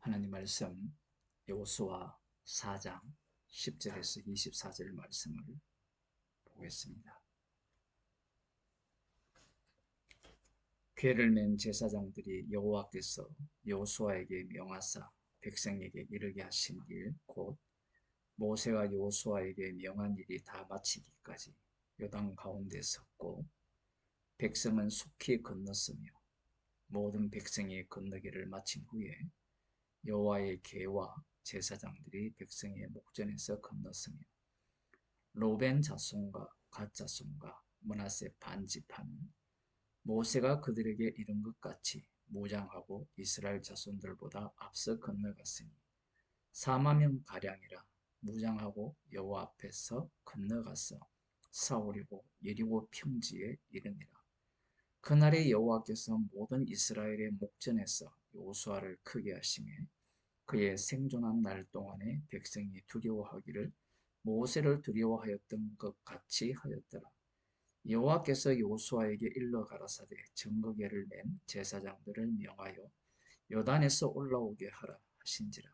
하나님 말씀 여호수아 4장 10절에서 24절 말씀을 보겠습니다. 궤를 맨 제사장들이 여호와께서 여호수아에게 명하사 백성에게 이르게 하신 일 곧 모세가 여호수아에게 명한 일이 다 마치기까지 요단 가운데 섰고 백성은 속히 건넜으며 모든 백성이 건너기를 마친 후에 여호와의 궤와 제사장들이 백성의 목전에서 건넜으며 로벤 자손과 갓 자손과 므낫세 반 지파는 모세가 그들에게 이른 것 같이 무장하고 이스라엘 자손들보다 앞서 건너갔으니 4만 명 가량이라 무장하고 여호와 앞에서 건너가서 사오리고 여리고 평지에 이르니라. 그날에 여호와께서 모든 이스라엘의 목전에서 여호수아를 크게 하시며 그의 생존한 날 동안에 백성이 두려워하기를 모세를 두려워하였던 것 같이 하였더라. 여호와께서 여호수아에게 일러 가라사대 증거궤를 맨 제사장들을 명하여 요단에서 올라오게 하라 하신지라.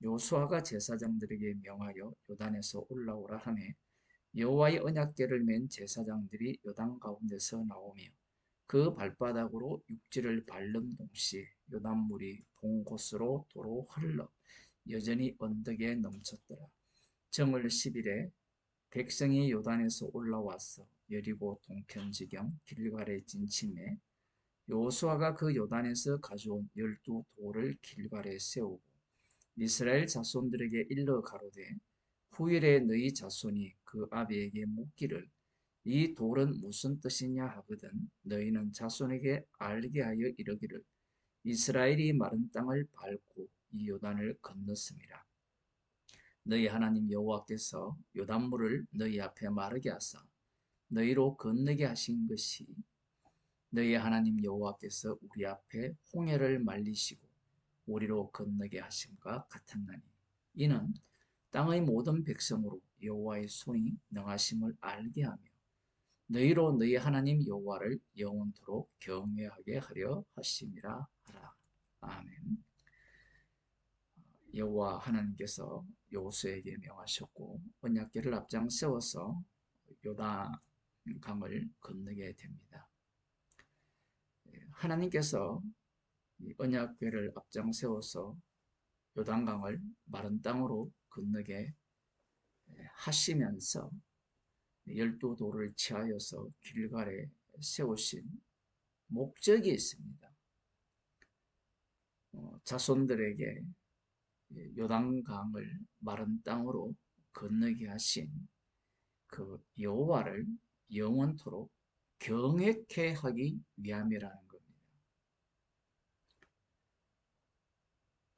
여호수아가 제사장들에게 명하여 요단에서 올라오라 하매 여호와의 언약궤를 맨 제사장들이 요단 가운데서 나오며 그 발바닥으로 육지를 밟는 동시에 요단물이 본 곳으로 도로 흘러 여전히 언덕에 넘쳤더라. 정월 10일에 백성이 요단에서 올라와서 여리고 동편지경 길갈에 진침해 여호수아가 그 요단에서 가져온 12돌을 길갈에 세우고 이스라엘 자손들에게 일러 가로되 후일에 너희 자손이 그 아비에게 묻기를 이 돌은 무슨 뜻이냐 하거든 너희는 자손에게 알게 하여 이르기를 이스라엘이 마른 땅을 밟고 이 요단을 건넜음이라. 너희 하나님 여호와께서 요단물을 너희 앞에 마르게 하사 너희로 건너게 하신 것이 너희 하나님 여호와께서 우리 앞에 홍해를 말리시고 우리로 건너게 하심과 같았나니 이는 땅의 모든 백성으로 여호와의 손이 능하심을 알게 하며 너희로 너희 하나님 여호와를 영원토록 경외하게 하려 하심이라 하라. 아멘. 여호와 하나님께서 여호수아에게 명하셨고 언약궤를 앞장 세워서 요단 강을 건너게 됩니다. 하나님께서 언약궤를 앞장 세워서 요단강을 마른 땅으로 건너게 하시면서 12돌을 취하여서 길갈에 세우신 목적이 있습니다. 자손들에게 요단강을 마른 땅으로 건너게 하신 그 여호와를 영원토록 경외케 하기 위함이라는 겁니다.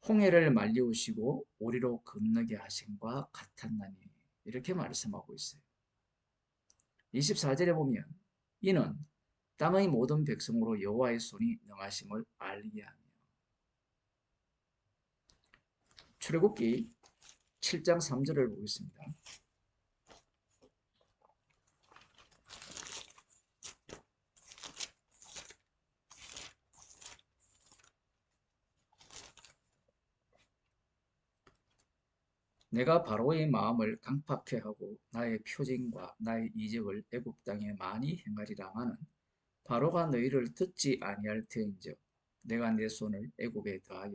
홍해를 말리우시고 우리로 건너게 하심과 같았나니 이렇게 말씀하고 있어요. 24절에 보면 이는 땅의 모든 백성으로 여호와의 손이 능하심을 알게 하며 출애굽기 7장 3절을 보겠습니다. 내가 바로의 마음을 강팍케 하고 나의 표징과 나의 이적을 애굽 땅에 많이 행하리라 하는 바로가 너희를 듣지 아니할 터인즉 내가 내 손을 애굽에 더하여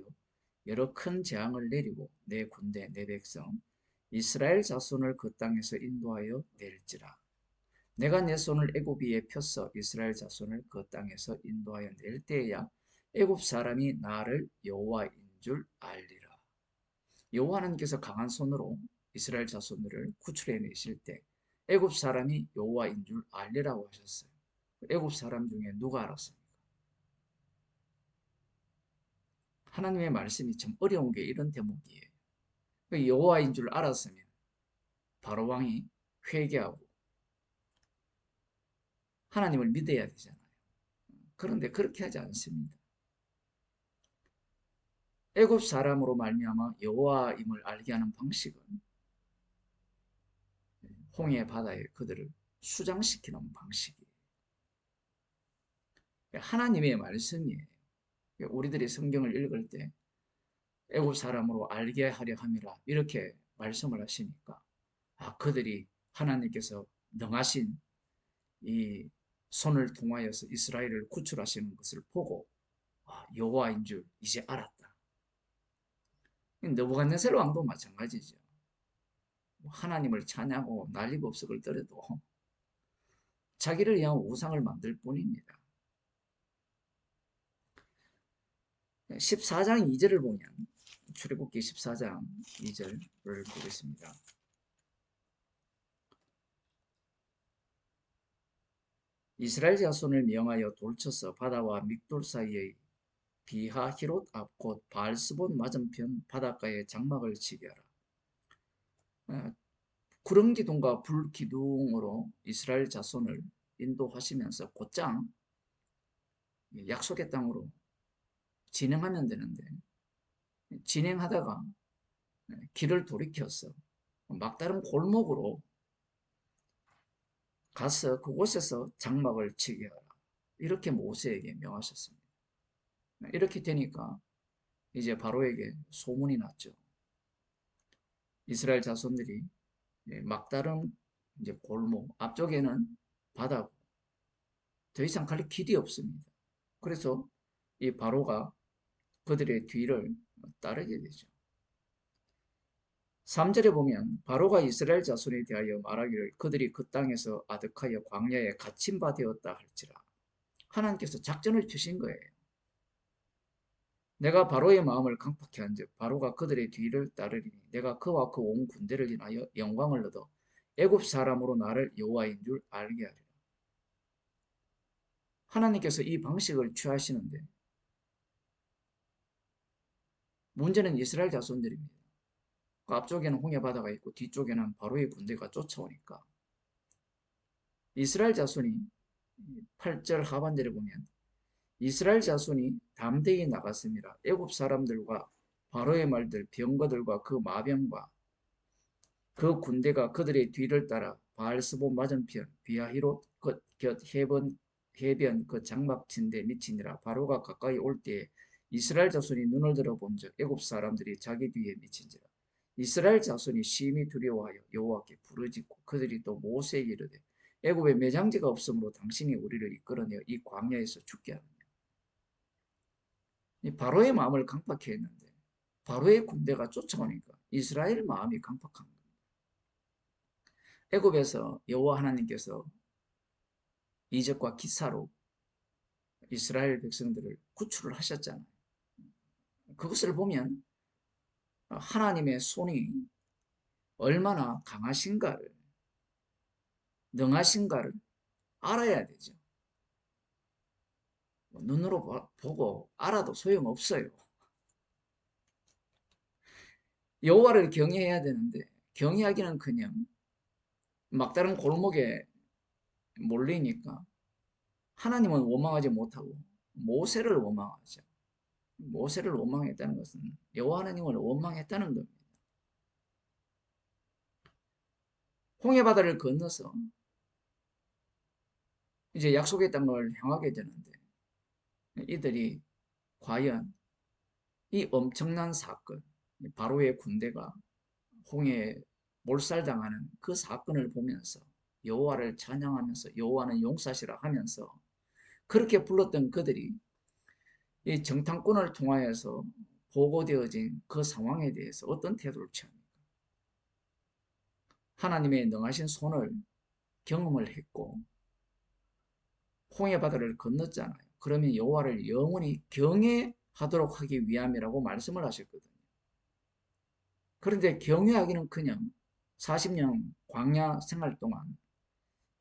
여러 큰 재앙을 내리고 내 군대 내 백성 이스라엘 자손을 그 땅에서 인도하여 낼지라. 내가 내 손을 애굽 위에 펴서 이스라엘 자손을 그 땅에서 인도하여 낼 때에야 애굽 사람이 나를 여호와인 줄 알리라. 여호와 하나님께서 강한 손으로 이스라엘 자손들을 구출해내실 때 애굽 사람이 여호와인 줄 알리라고 하셨어요. 애굽 사람 중에 누가 알았습니까? 하나님의 말씀이 참 어려운 게 이런 대목이에요. 여호와인 줄 알았으면 바로 왕이 회개하고 하나님을 믿어야 되잖아요. 그런데 그렇게 하지 않습니다. 애굽 사람으로 말미암아 여호와임을 알게 하는 방식은 홍해 바다에 그들을 수장시키는 방식이에요. 하나님의 말씀이에요. 우리들이 성경을 읽을 때 애굽 사람으로 알게 하려 함이라 이렇게 말씀을 하시니까 그들이 하나님께서 능하신 이 손을 통하여서 이스라엘을 구출하시는 것을 보고 여호와인 줄 이제 알았다. 느부갓네살 왕도 마찬가지죠. 하나님을 찬양하고 난리법석을 떨어도 자기를 위한 우상을 만들 뿐입니다. 14장 2절을 보면 출애굽기 14장 2절을 보겠습니다. 이스라엘 자손을 명하여 돌쳐서 바다와 믹돌 사이의 비하히롯 앞 곧 바알스본 맞은편 바닷가에 장막을 치게 하라. 구름 기둥과 불 기둥으로 이스라엘 자손을 인도하시면서 곧장 약속의 땅으로 진행하면 되는데 진행하다가 길을 돌이켜서 막다른 골목으로 가서 그곳에서 장막을 치게 하라. 이렇게 모세에게 명하셨습니다. 이렇게 되니까 이제 바로에게 소문이 났죠. 이스라엘 자손들이 막다른 이제 골목 앞쪽에는 바다고 더 이상 갈 길이 없습니다. 그래서 이 바로가 그들의 뒤를 따르게 되죠. 3절에 보면 바로가 이스라엘 자손에 대하여 말하기를 그들이 그 땅에서 아득하여 광야에 갇힌 바 되었다 할지라. 하나님께서 작전을 펴신 거예요. 내가 바로의 마음을 강팍케 한즉 바로가 그들의 뒤를 따르리니 내가 그와 그 온 군대를 인하여 영광을 얻어 애굽 사람으로 나를 여호와인 줄 알게 하리라. 하나님께서 이 방식을 취하시는데 문제는 이스라엘 자손들입니다. 그 앞쪽에는 홍해 바다가 있고 뒤쪽에는 바로의 군대가 쫓아오니까 이스라엘 자손이 8절 하반절에 보면 이스라엘 자손이 담대히 나갔습니다. 애굽 사람들과 바로의 말들 병거들과 그 마병과 그 군대가 그들의 뒤를 따라 바알스본 맞은편 비하히롯 곁 해변 그 장막 친데 미치니라. 바로가 가까이 올 때에 이스라엘 자손이 눈을 들어 본즉 애굽 사람들이 자기 뒤에 미친지라. 이스라엘 자손이 심히 두려워하여 여호와께 부르짖고 그들이 또 모세에게 이르되 애굽에 매장지가 없으므로 당신이 우리를 이끌어내어 이 광야에서 죽게 하느냐. 이 바로의 마음을 강팍해 했는데 바로의 군대가 쫓아오니까 이스라엘 마음이 강팍한 겁니다. 애굽에서 여호와 하나님께서 이적과 기사로 이스라엘 백성들을 구출을 하셨잖아요. 그것을 보면 하나님의 손이 얼마나 강하신가를, 능하신가를 알아야 되죠. 눈으로 보고 알아도 소용없어요. 여호와를 경외해야 되는데 경외하기는커녕 막다른 골목에 몰리니까 하나님은 원망하지 못하고 모세를 원망하죠. 모세를 원망했다는 것은 여호와 하나님을 원망했다는 겁니다. 홍해 바다를 건너서 이제 약속의 땅을 향하게 되는데 이들이 과연 이 엄청난 사건, 바로의 군대가 홍해에 몰살당하는 그 사건을 보면서 여호와를 찬양하면서 여호와는 용사시라 하면서 그렇게 불렀던 그들이 이 정탐꾼을 통하여서 보고되어진 그 상황에 대해서 어떤 태도를 취합니까? 하나님의 능하신 손을 경험을 했고 홍해 바다를 건넜잖아요. 그러면 여호와를 영원히 경외하도록 하기 위함이라고 말씀을 하셨거든요. 그런데 경외하기는커녕 40년 광야 생활 동안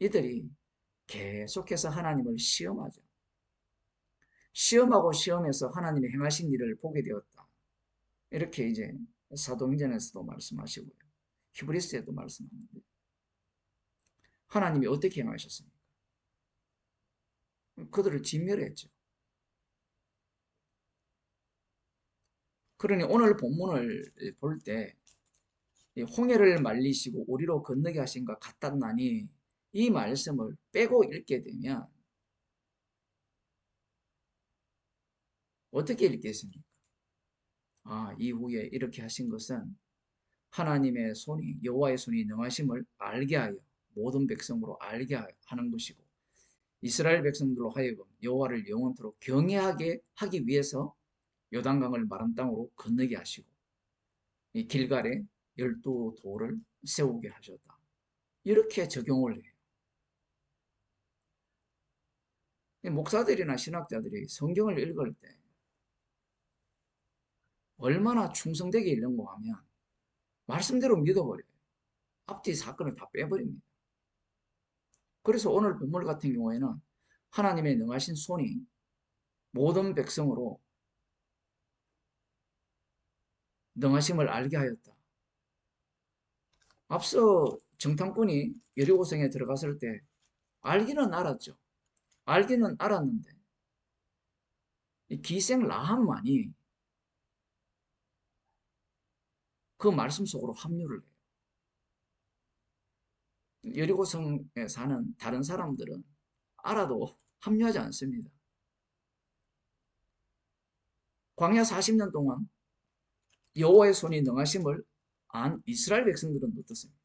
이들이 계속해서 하나님을 시험하죠. 시험하고 시험해서 하나님이 행하신 일을 보게 되었다. 이렇게 이제 사도행전에서도 말씀하시고요. 히브리서에도 말씀하는데 하나님이 어떻게 행하셨습니까? 그들을 진멸했죠. 그러니 오늘 본문을 볼 때 홍해를 말리시고 우리로 건너게 하신 것 같았나니 이 말씀을 빼고 읽게 되면 어떻게 읽겠습니까? 이후에 이렇게 하신 것은 하나님의 손이 여호와의 손이 능하심을 알게 하여 모든 백성으로 알게 하는 것이고 이스라엘 백성들로 하여금 여호와를 영원토록 경외하게 하기 위해서 요단강을 마른 땅으로 건너게 하시고 이 길갈에 12돌을 세우게 하셨다. 이렇게 적용을 해요. 목사들이나 신학자들이 성경을 읽을 때 얼마나 충성되게 읽는가 하면 말씀대로 믿어버려요. 앞뒤 사건을 다 빼버립니다. 그래서 오늘 본문 같은 경우에는 하나님의 능하신 손이 모든 백성으로 능하심을 알게 하였다. 앞서 정탐꾼이 여리고성에 들어갔을 때 알기는 알았죠. 알기는 알았는데 이 기생 라합만이 그 말씀 속으로 합류를 해요. 여리고성에 사는 다른 사람들은 알아도 합류하지 않습니다. 광야 40년 동안 여호와의 손이 능하심을 안 이스라엘 백성들은 어떻습니까?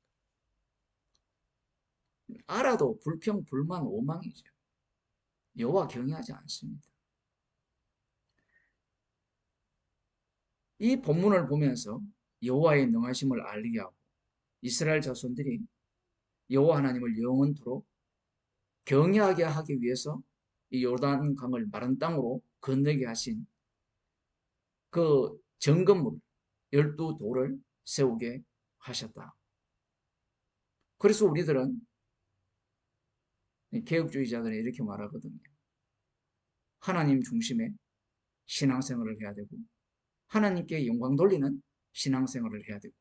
알아도 불평, 불만, 오망이죠. 여호와 경외하지 않습니다. 이 본문을 보면서 여호와의 능하심을 알게 하고 이스라엘 자손들이 여호와 하나님을 영원토록 경외하게 하기 위해서 이 요단 강을 마른 땅으로 건너게 하신 그 정건물 12돌을 세우게 하셨다. 그래서 우리들은 개혁주의자들은 이렇게 말하거든요. 하나님 중심의 신앙생활을 해야 되고 하나님께 영광 돌리는 신앙생활을 해야 되고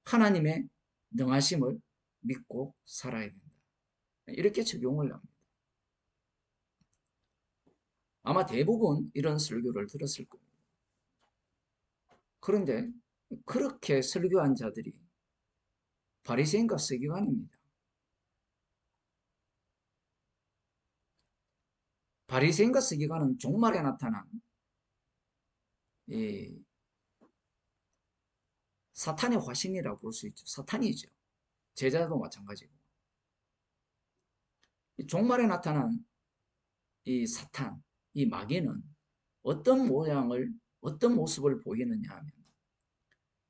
하나님의 능하심을 믿고 살아야 된다. 이렇게 적용을 합니다. 아마 대부분 이런 설교를 들었을 겁니다. 그런데 그렇게 설교한 자들이 바리새인과 서기관입니다. 바리새인과 서기관은 종말에 나타난 이 사탄의 화신이라고 볼 수 있죠. 사탄이죠. 제자도 마찬가지고. 종말에 나타난 이 사탄, 이 마귀는 어떤 모양을, 어떤 모습을 보이느냐 하면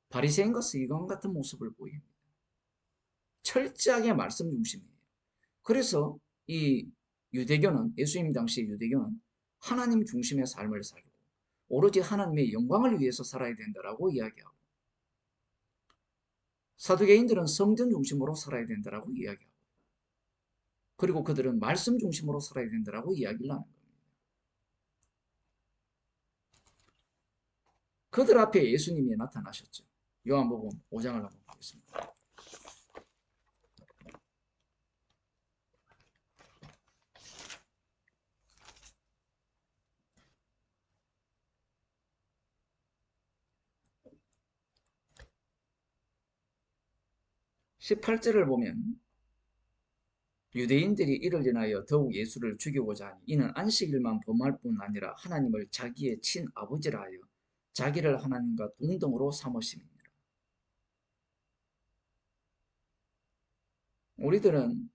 바리새인과 서기관 같은 모습을 보입니다. 철저하게 말씀 중심이에요. 그래서 이 유대교는, 예수님 당시 유대교는 하나님 중심의 삶을 살고 오로지 하나님의 영광을 위해서 살아야 된다라고 이야기하고 사두개인들은 성전 중심으로 살아야 된다라고 이야기하고 그리고 그들은 말씀 중심으로 살아야 된다라고 이야기를 하는 겁니다. 그들 앞에 예수님이 나타나셨죠. 요한복음 5장을 한번 보겠습니다. 18절을 보면 유대인들이 이를 인하여 더욱 예수를 죽이고자 하니 이는 안식일만 범할 뿐 아니라 하나님을 자기의 친아버지라 하여 자기를 하나님과 동등으로 삼으심이니라. 우리들은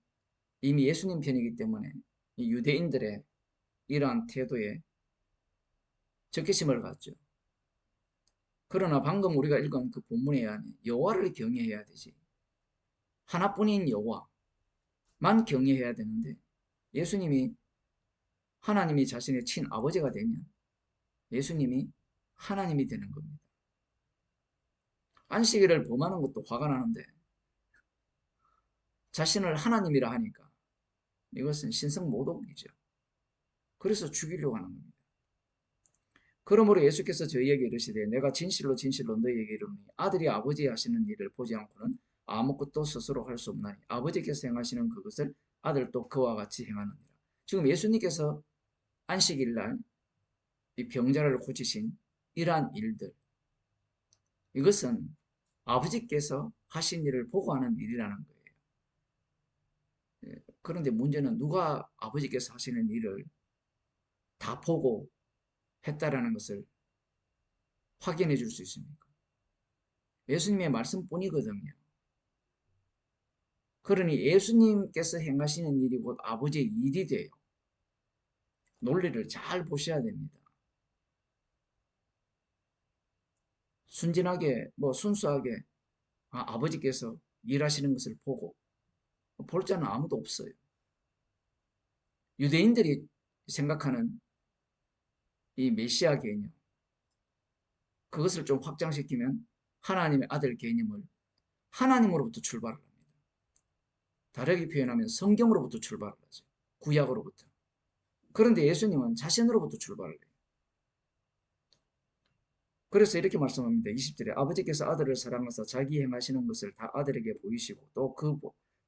이미 예수님 편이기 때문에 이 유대인들의 이러한 태도에 적개심을 갖죠. 그러나 방금 우리가 읽은 그 본문에 의하면 여호와를 경외해야 되지. 하나뿐인 여호와만 경외해야 되는데 예수님이 하나님이 자신의 친아버지가 되면 예수님이 하나님이 되는 겁니다. 안식일을 범하는 것도 화가 나는데 자신을 하나님이라 하니까 이것은 신성모독이죠. 그래서 죽이려고 하는 겁니다. 그러므로 예수께서 저희에게 이르시되 내가 진실로 진실로 너희에게 이르노니 아들이 아버지 하시는 일을 보지 않고는 아무것도 스스로 할 수 없나니 아버지께서 행하시는 그것을 아들도 그와 같이 행하느니라. 지금 예수님께서 안식일날 이 병자를 고치신 이러한 일들 이것은 아버지께서 하신 일을 보고하는 일이라는 거예요. 그런데 문제는 누가 아버지께서 하시는 일을 다 보고 했다라는 것을 확인해 줄 수 있습니까? 예수님의 말씀뿐이거든요. 그러니 예수님께서 행하시는 일이 곧 아버지의 일이 돼요. 논리를 잘 보셔야 됩니다. 순진하게 순수하게 아버지께서 일하시는 것을 보고 볼 자는 아무도 없어요. 유대인들이 생각하는 이 메시아 개념, 그것을 좀 확장시키면 하나님의 아들 개념을 하나님으로부터 출발을 합니다. 다르게 표현하면 성경으로부터 출발을 하죠. 구약으로부터. 그런데 예수님은 자신으로부터 출발을 해요. 그래서 이렇게 말씀합니다. 20절에 아버지께서 아들을 사랑하사 자기 행하시는 것을 다 아들에게 보이시고 또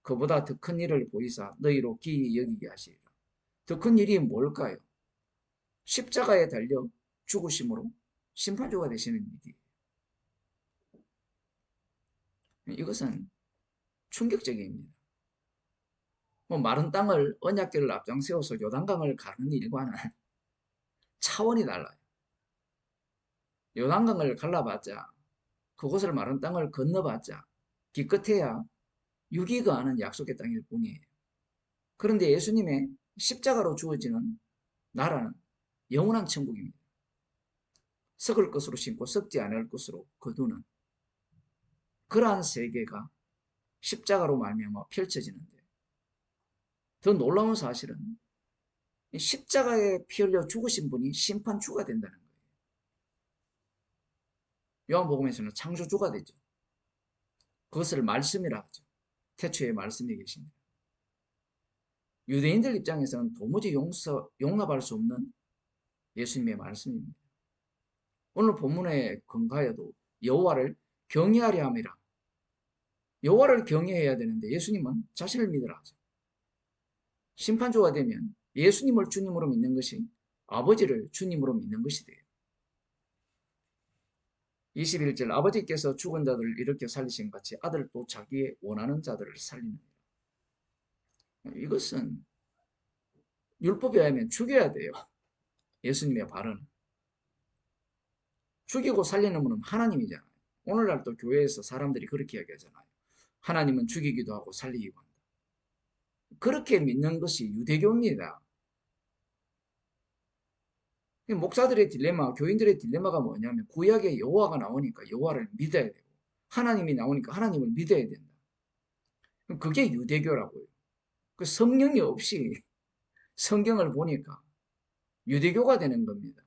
그보다 더 큰 일을 보이사 너희로 기이 여기게 하시리라. 더 큰 일이 뭘까요? 십자가에 달려 죽으심으로 심판주가 되시는 일이에요. 이것은 충격적입니다. 마른 땅을 언약궤를 앞장세워서 요단강을 가르는 일과는 차원이 달라요. 요단강을 갈라봤자 그곳을 마른 땅을 건너봤자 기껏해야 유기가 아는 약속의 땅일 뿐이에요. 그런데 예수님의 십자가로 주어지는 나라는 영원한 천국입니다. 썩을 것으로 심고 썩지 않을 것으로 거두는 그러한 세계가 십자가로 말미암아 펼쳐지는데 더 놀라운 사실은 십자가에 피 흘려 죽으신 분이 심판주가 된다는 거예요. 요한복음에서는 창조주가 되죠. 그것을 말씀이라 하죠. 태초에 말씀이 계십니다. 유대인들 입장에서는 도무지 용납할 수 없는 예수님의 말씀입니다. 오늘 본문에 근거하여도 여호와를 경외하려 함이라. 여호와를 경외해야 되는데 예수님은 자신을 믿으라 하죠. 심판주가 되면 예수님을 주님으로 믿는 것이 아버지를 주님으로 믿는 것이 돼요. 21절 아버지께서 죽은 자들을 일으켜 살리신 같이 아들도 자기의 원하는 자들을 살리느니라. 이것은 율법에 의하면 죽여야 돼요. 예수님의 발언. 죽이고 살리는 분은 하나님이잖아요. 오늘날 또 교회에서 사람들이 그렇게 이야기하잖아요. 하나님은 죽이기도 하고 살리기도 한다. 그렇게 믿는 것이 유대교입니다. 목사들의 딜레마, 교인들의 딜레마가 뭐냐면 구약에 여호와가 나오니까 여호와를 믿어야 되고 하나님이 나오니까 하나님을 믿어야 된다. 그게 유대교라고요. 그 성령이 없이 성경을 보니까 유대교가 되는 겁니다.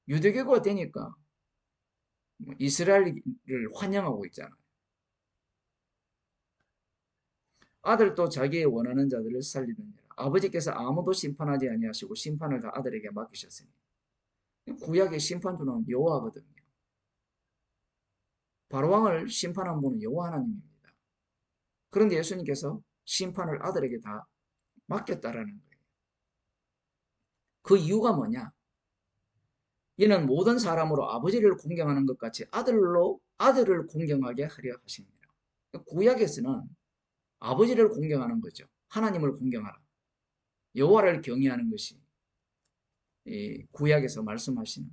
유대교가 되니까 이스라엘을 환영하고 있잖아요. 아들도 자기의 원하는 자들을 살리느니라. 아버지께서 아무도 심판하지 아니하시고 심판을 다 아들에게 맡기셨으니. 구약의 심판주는 여호와거든요. 바로왕을 심판한 분은 여호와 하나님입니다. 그런데 예수님께서 심판을 아들에게 다 맡겼다라는 거예요. 그 이유가 뭐냐? 이는 모든 사람으로 아버지를 공경하는 것 같이 아들을 공경하게 하려 하십니다. 구약에서는 아버지를 공경하는 거죠. 하나님을 공경하라. 여호와를 경외하는 것이 구약에서 말씀하시는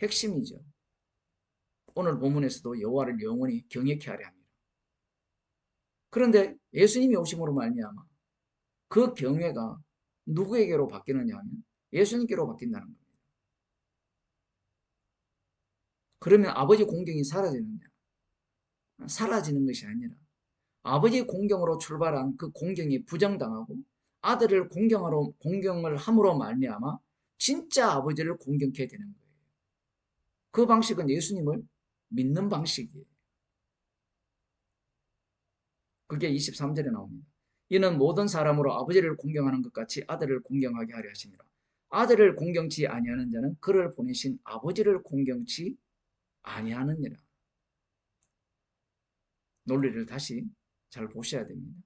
핵심이죠. 오늘 본문에서도 여호와를 영원히 경외케 하려 합니다. 그런데 예수님이 오심으로 말미암아 그 경외가 누구에게로 바뀌느냐 하면 예수님께로 바뀐다는 겁니다. 그러면 아버지 공경이 사라지느냐? 사라지는 것이 아니라 아버지 공경으로 출발한 그 공경이 부정당하고 아들을 공경을 함으로 말미암아 진짜 아버지를 공경케 되는 거예요. 그 방식은 예수님을 믿는 방식이에요. 그게 23절에 나옵니다. 이는 모든 사람으로 아버지를 공경하는 것 같이 아들을 공경하게 하려 하심이라. 아들을 공경치 아니하는 자는 그를 보내신 아버지를 공경치 아니하느니라. 논리를 다시 잘 보셔야 됩니다.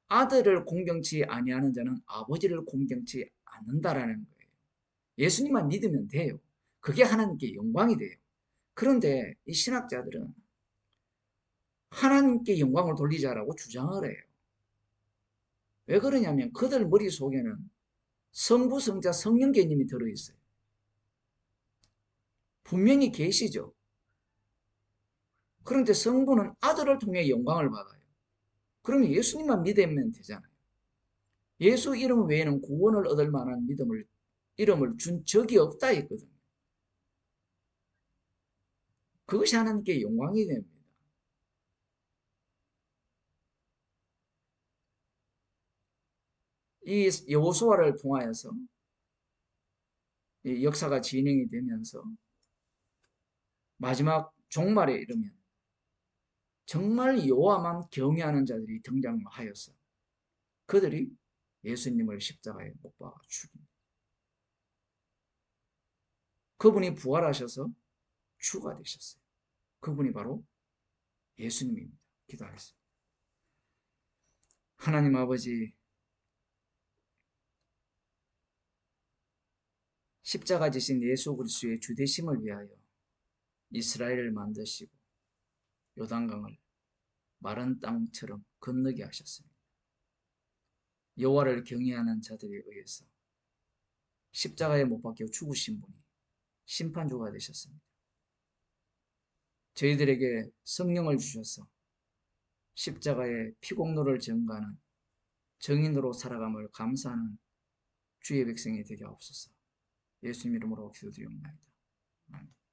아들을 공경치 아니하는 자는 아버지를 공경치 않는다라는 거예요. 예수님만 믿으면 돼요. 그게 하나님께 영광이 돼요. 그런데 이 신학자들은 하나님께 영광을 돌리자라고 주장을 해요. 왜 그러냐면 그들 머릿속에는 성부, 성자, 성령 개념이 들어있어요. 분명히 계시죠. 그런데 성부는 아들을 통해 영광을 받아요. 그러면 예수님만 믿으면 되잖아요. 예수 이름 외에는 구원을 얻을 만한 이름을 준 적이 없다 했거든요. 그것이 하나님께 영광이 됩니다. 이 여호수아를 통하여서 이 역사가 진행이 되면서 마지막 종말에 이르면 정말 여호와만 경외하는 자들이 등장하여서 그들이 예수님을 십자가에 못 박아 죽입니다. 그분이 부활하셔서 주가 되셨어요. 그분이 바로 예수님입니다. 기도하겠습니다. 하나님 아버지, 십자가 지신 예수 그리스도의 주되심을 위하여 이스라엘을 만드시고 요단강을 마른 땅처럼 건너게 하셨습니다. 여호와를 경외하는 자들에 의해서 십자가에 못 박혀 죽으신 분이 심판주가 되셨습니다. 저희들에게 성령을 주셔서 십자가의 피공로를 증거하는 정인으로 살아감을 감사하는 주의 백성이 되게 하옵소서. 예수님 이름으로 기도드리옵나이다. 아멘.